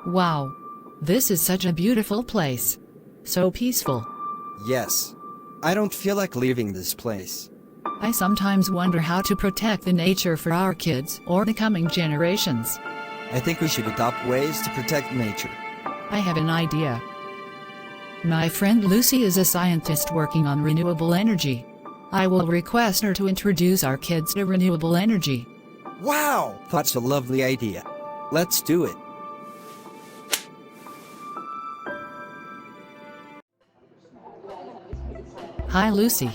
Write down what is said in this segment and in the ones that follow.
Wow. This is such a beautiful place. So peaceful. Yes. I don't feel like leaving this place. I sometimes wonder how to protect the nature for our kids or the coming generations. I think we should adopt ways to protect nature. I have an idea. My friend Lucy is a scientist working on renewable energy. I will request her to introduce our kids to renewable energy. Wow! That's a lovely idea. Let's do it. Hi, Lucy.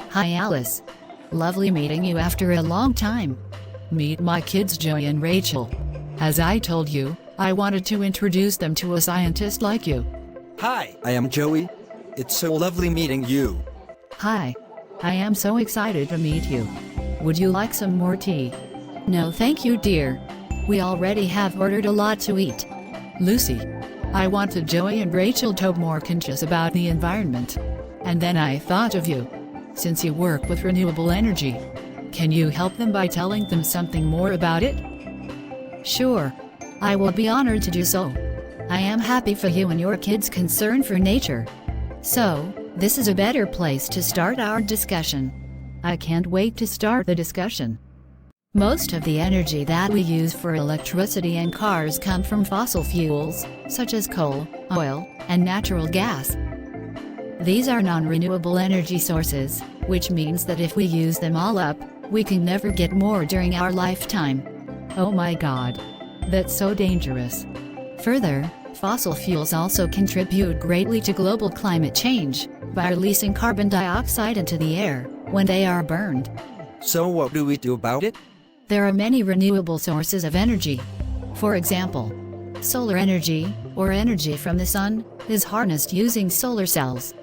Hi, Alice. Lovely meeting you after a long time. Meet my kids Joey and Rachael. As I told you, I wanted to introduce them to a scientist like you. Hi, I am Joey. It's so lovely meeting you. Hi. I am so excited to meet you. Would you like some more tea? No, thank you, dear. We already have ordered a lot to eat. Lucy, I wanted Joey and Rachael to be more conscious about the environment. And then I thought of you. Since you work with renewable energy, can you help them by telling them something more about it? Sure. I will be honored to do so. I am happy for you and your kids' concern for nature. So, this is a better place to start our discussion. I can't wait to start the discussion. Most of the energy that we use for electricity and cars come from fossil fuels, such as coal, oil, and natural gas. These are non-renewable energy sources, which means that if we use them all up, we can never get more during our lifetime. Oh my God. That's so dangerous. Further, fossil fuels also contribute greatly to global climate change by releasing carbon dioxide into the air when they are burned. So what do we do about it? There are many renewable sources of energy. For example, solar energy, or energy from the sun, is harnessed using solar cells.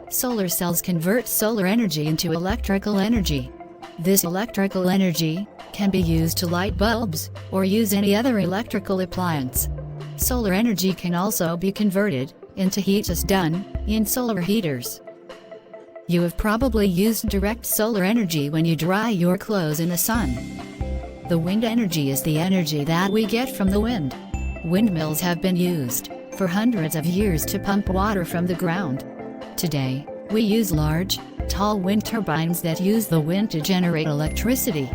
Solar cells convert solar energy into electrical energy. This electrical energy can be used to light bulbs, or use any other electrical appliance. Solar energy can also be converted into heat as done in solar heaters. You have probably used direct solar energy when you dry your clothes in the sun. The wind energy is the energy that we get from the wind. Windmills have been used for hundreds of years to pump water from the ground. Today, we use large, tall wind turbines that use the wind to generate electricity.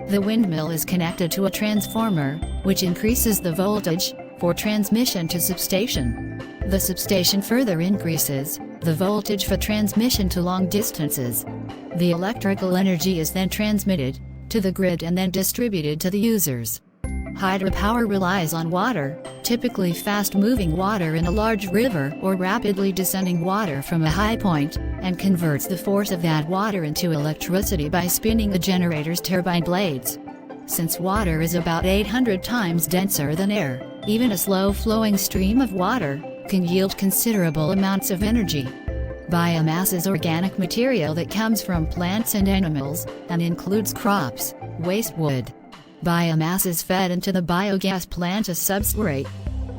The windmill is connected to a transformer, which increases the voltage for transmission to substation. The substation further increases the voltage for transmission to long distances. The electrical energy is then transmitted to the grid and then distributed to the users. Hydropower relies on water, typically fast-moving water in a large river or rapidly descending water from a high point, and converts the force of that water into electricity by spinning the generator's turbine blades. Since water is about 800 times denser than air, even a slow-flowing stream of water can yield considerable amounts of energy. Biomass is organic material that comes from plants and animals, and includes crops, waste wood. Biomass is fed into the biogas plant as substrate.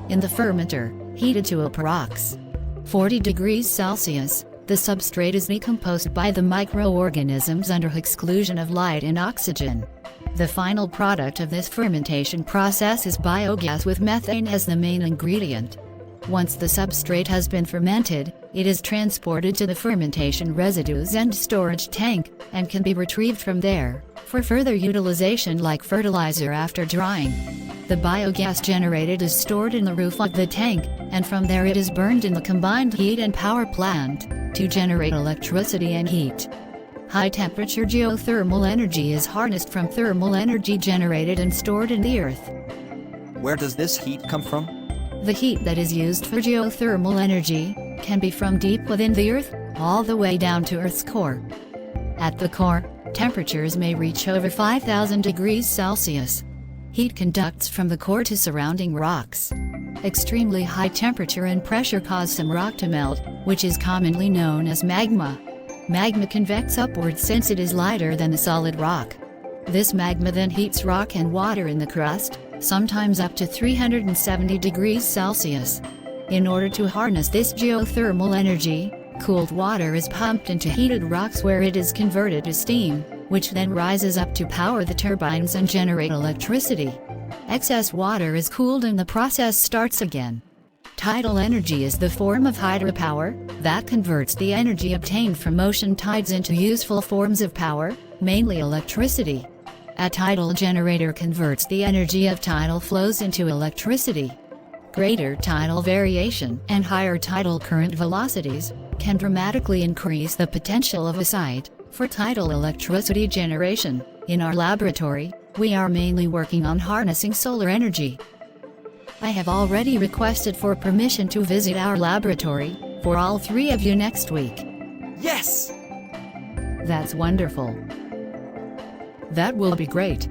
In the fermenter, heated to approx. 40 degrees Celsius, the substrate is decomposed by the microorganisms under exclusion of light and oxygen. The final product of this fermentation process is biogas with methane as the main ingredient. Once the substrate has been fermented, it is transported to the fermentation residues and storage tank, and can be retrieved from there for further utilization like fertilizer after drying. The biogas generated is stored in the roof of the tank, and from there it is burned in the combined heat and power plant to generate electricity and heat. High-temperature geothermal energy is harnessed from thermal energy generated and stored in the earth. Where does this heat come from? The heat that is used for geothermal energy can be from deep within the earth, all the way down to Earth's core. At the core, temperatures may reach over 5,000 degrees Celsius. Heat conducts from the core to surrounding rocks. Extremely high temperature and pressure cause some rock to melt, which is commonly known as magma. Magma convects upwards since it is lighter than the solid rock. This magma then heats rock and water in the crust, sometimes up to 370 degrees Celsius. In order to harness this geothermal energy, cooled water is pumped into heated rocks where it is converted to steam, which then rises up to power the turbines and generate electricity. Excess water is cooled and the process starts again. Tidal energy is the form of hydropower that converts the energy obtained from ocean tides into useful forms of power, mainly electricity. A tidal generator converts the energy of tidal flows into electricity. Greater tidal variation and higher tidal current velocities can dramatically increase the potential of a site for tidal electricity generation. In our laboratory, we are mainly working on harnessing solar energy. I have already requested for permission to visit our laboratory for all three of you next week. Yes! That's wonderful. That will be great.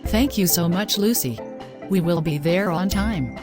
Thank you so much, Lucy. We will be there on time.